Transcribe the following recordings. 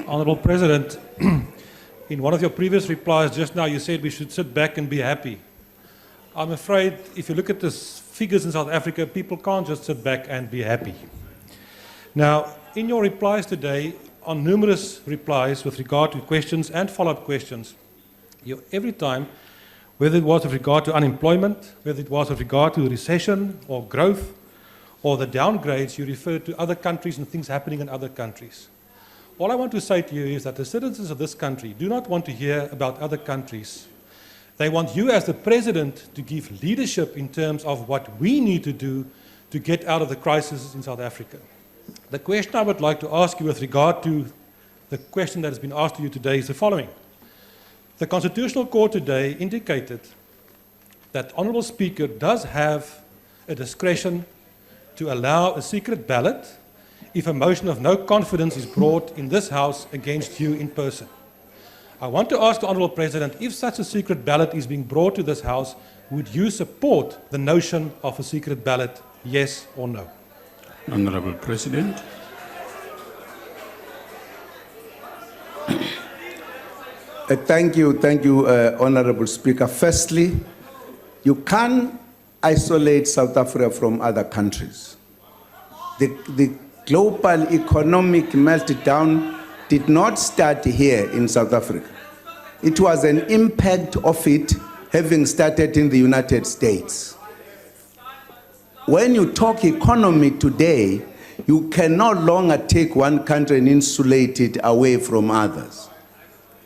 Honourable President, in one of your previous replies just now, you said we should sit back and be happy. I'm afraid if you look at the figures in South Africa, people can't just sit back and be happy. Now, in your replies today, on numerous replies with regard to questions and follow-up questions, every time, whether it was with regard to unemployment, whether it was with regard to recession or growth, or the downgrades, you referred to other countries and things happening in other countries. All I want to say to you is that the citizens of this country do not want to hear about other countries. They want you as the President to give leadership in terms of what we need to do to get out of the crisis in South Africa. The question I would like to ask you with regard to the question that has been asked to you today is the following. The Constitutional Court today indicated that the Honourable Speaker does have a discretion to allow a secret ballot if a motion of no confidence is brought in this House against you in person. I want to ask the Honourable President, if such a secret ballot is being brought to this House, would you support the notion of a secret ballot, yes or no? Honourable President. Thank you, Honourable Speaker. Firstly, you can't isolate South Africa from other countries. The global economic meltdown did not start here in South Africa. It was an impact of it having started in the United States. When you talk economy today, you can no longer take one country and insulate it away from others.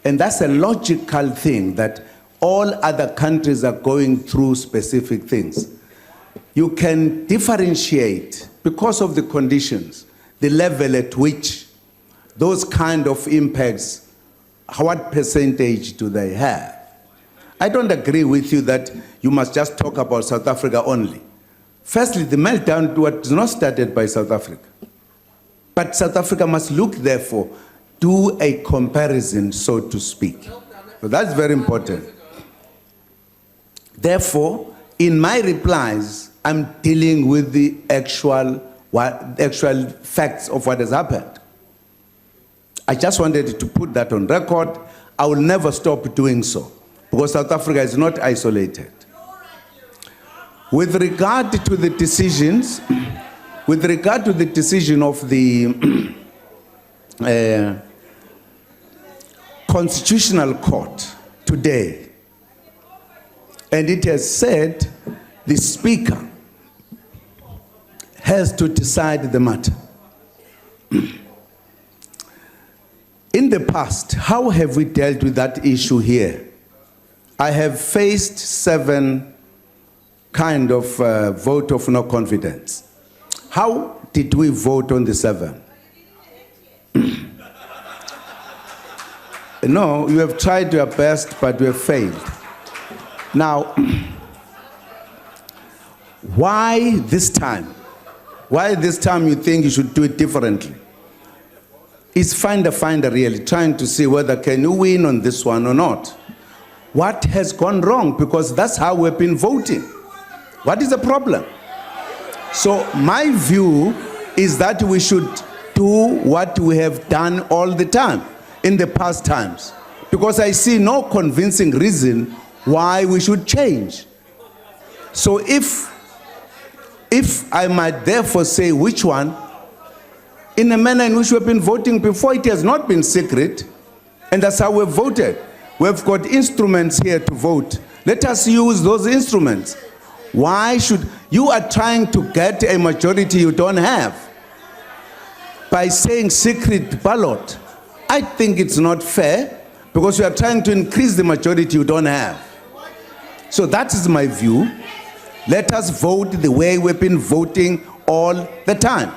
And that's a logical thing, that all other countries are going through specific things. You can differentiate, because of the conditions, the level at which those kind of impacts, what percentage do they have? I don't agree with you that you must just talk about South Africa only. Firstly, the meltdown was not started by South Africa. But South Africa must look, therefore, do a comparison, so to speak. So that's very important. Therefore, in my replies, I'm dealing with the actual facts of what has happened. I just wanted to put that on record. I will never stop doing so, because South Africa is not isolated. With regard to the decisions, with regard to the decision of the Constitutional Court today, and it has said the Speaker has to decide the matter. In the past, how have we dealt with that issue here? I have faced 7 kind of vote of no confidence. How did we vote on the 7? No, you have tried your best, but you have failed. Now, why this time? Why this time you think you should do it differently? It's finder really, trying to see whether can you win on this one or not. What has gone wrong? Because that's how we've been voting. What is the problem? So my view is that we should do what we have done all the time in the past times, because I see no convincing reason why we should change. So if I might therefore say which one, in a manner in which we've been voting before, it has not been secret, and that's how we've voted. We've got instruments here to vote. Let us use those instruments. Why should you are trying to get a majority you don't have by saying secret ballot? I think it's not fair, because you are trying to increase the majority you don't have. So that is my view. Let us vote the way we've been voting all the time.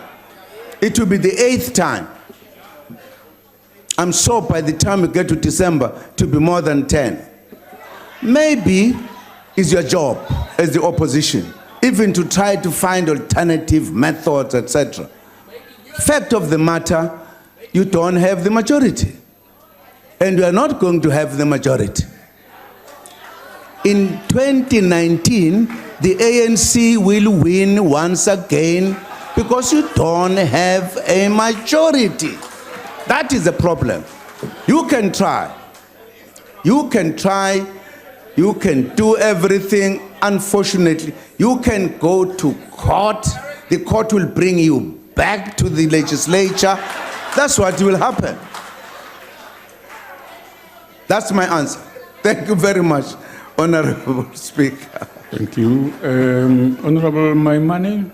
It will be the 8th time. I'm sure by the time we get to December, it will be more than 10. Maybe it's your job as the opposition, even to try to find alternative methods, etc. Fact of the matter, you don't have the majority. And you are not going to have the majority. In 2019, the ANC will win once again, because you don't have a majority. That is the problem. You can try. You can try. You can do everything. Unfortunately, you can go to court. The court will bring you back to the legislature. That's what will happen. That's my answer. Thank you very much, Honorable Speaker. Thank you. Honorable Maimane.